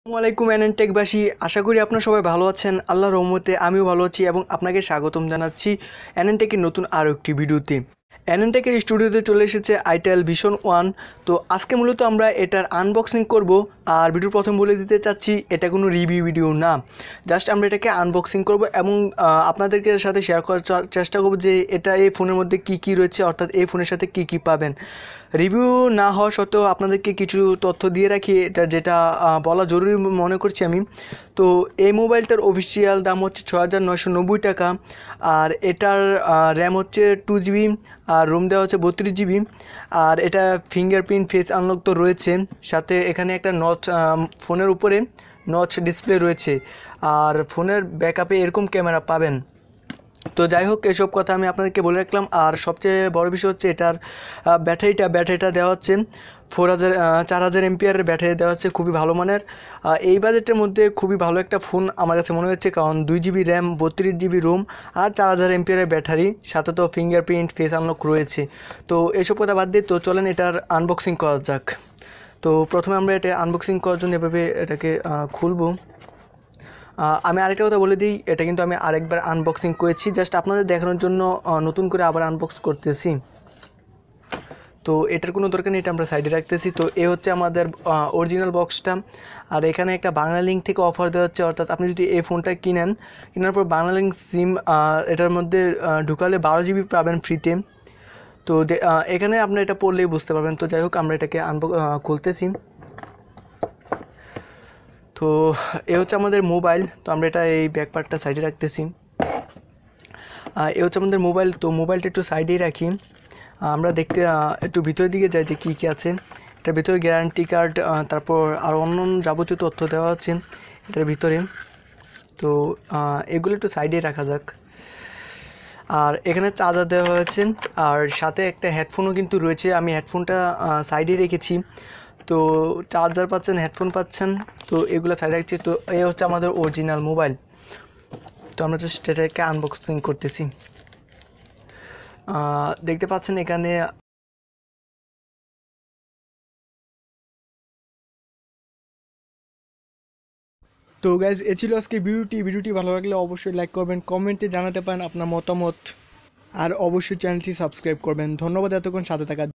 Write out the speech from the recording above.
আসসালামু আলাইকুম টেকবাসী, আশা করি আপনারা সবাই ভালো আছেন। আল্লাহর রহমতে আমিও ভালো আছি এবং আপনাকে স্বাগতম জানাচ্ছি টেকের নতুন আরও একটি ভিডিওতে। টেকের স্টুডিওতে চলে এসেছে আইটেল ভিশন 1। তো আজকে মূলত আমরা এটার আনবক্সিং করব। আর ভিডিওর প্রথম বলে দিতে চাচ্ছি, এটা কোনো রিভিউ ভিডিও না, জাস্ট আমরা এটাকে আনবক্সিং করব এবং আপনাদেরকে সাথে শেয়ার করার চেষ্টা করব যে এটা এই ফোনের মধ্যে কী কী রয়েছে, অর্থাৎ এই ফোনের সাথে কী কী পাবেন। রিভিউ না হওয়া সত্ত্বেও আপনাদেরকে কিছু তথ্য দিয়ে রাখি, এটা যেটা বলা জরুরি মনে করছি আমি। তো এই মোবাইলটার অফিসিয়াল দাম হচ্ছে ৬,৯৯০ টাকা। আর এটার র্যাম হচ্ছে 2 GB, আর রোম দেওয়া হচ্ছে 32 GB। আর এটা ফিঙ্গারপ্রিন্ট ফেস আনলক তো রয়েছে, সাথে এখানে একটা নচ, ফোনের উপরে নচ ডিসপ্লে রয়েছে। আর ফোনের ব্যাকআপে এরকম ক্যামেরা পাবেন। তো যাই হোক, এসব কথা আমি আপনাদেরকে বলে রাখলাম। আর সবচেয়ে বড় বিষয় হচ্ছে এটার ব্যাটারিটা দেওয়া হচ্ছে 4000 এমপিআরের ব্যাটারি দেওয়া হচ্ছে, খুবই ভালো মানের। এই বাজেটের মধ্যে খুবই ভালো একটা ফোন আমার কাছে মনে হচ্ছে, কারণ 2 GB র্যাম, 32 GB রোম আর 4000 এমপিআরের ব্যাটারি, সাথে তো ফিঙ্গারপ্রিন্ট ফেস আনলক রয়েছে। তো এসব কথা বাদ দিয়ে তো চলেন এটার আনবক্সিং করা যাক। তো প্রথমে আমরা এটা আনবক্সিং করার জন্য এভাবে এটাকে খুলবো। আমি আরেকটা কথা বলে দিই, এটা কিন্তু আমি আরেকবার আনবক্সিং করেছি, জাস্ট আপনাদের দেখানোর জন্য নতুন করে আবার আনবক্স করতেছি। তো এটার কোনো দরকার নেই, এটা আমরা সাইডে রাখতেছি। তো এ হচ্ছে আমাদের অরিজিনাল বক্সটা। আর এখানে একটা বাংলা লিঙ্ক থেকে অফার দেওয়া হচ্ছে, অর্থাৎ আপনি যদি এই ফোনটা কেনার পর বাংলা লিঙ্ক সিম এটার মধ্যে ঢুকালে 12 GB পাবেন ফ্রিতে। তো এখানে আপনি এটা পড়লেই বুঝতে পারবেন। তো যাই হোক, আমরা এটাকে খুলতেছি। তো এ হচ্ছে আমাদের মোবাইল। তো আমরা এটা এই ব্যাক পার্টটা সাইডে রাখতেছি। এ হচ্ছে আমাদের মোবাইল। তো মোবাইলটা একটু সাইডেই রাখি, আমরা দেখতে একটু ভিতরের দিকে যাই যে কী কী আছে। এটার ভিতরে গ্যারান্টি কার্ড, তারপর আর অন্য যাবতীয় তথ্য দেওয়া আছে এটার ভিতরে। তো এগুলো একটু সাইডে রাখা যাক। আর এখানে চার্জার দেওয়া হয়েছে, আর সাথে একটা হেডফোনও কিন্তু রয়েছে। আমি হেডফোনটা সাইডে রেখেছি। তো চার্জার পাচ্ছেন, হেডফোন পাচ্ছেন, তো এগুলো সাইডে রাখছি। তো এই হচ্ছে আমাদের অরিজিনাল মোবাইল। তো আমরা জাস্ট এটাকে আনবক্সিং করতেছি। দেখতে পাচ্ছেন এখানে তো গাইজ, এ ছিল আজকে ভিডিওটি ভালো লাগলে অবশ্যই লাইক করবেন, কমেন্টে জানাতে পারেন আপনার মতামত, আর অবশ্যই চ্যানেলটি সাবস্ক্রাইব করবেন। ধন্যবাদ এতক্ষণ সাথে থাকার।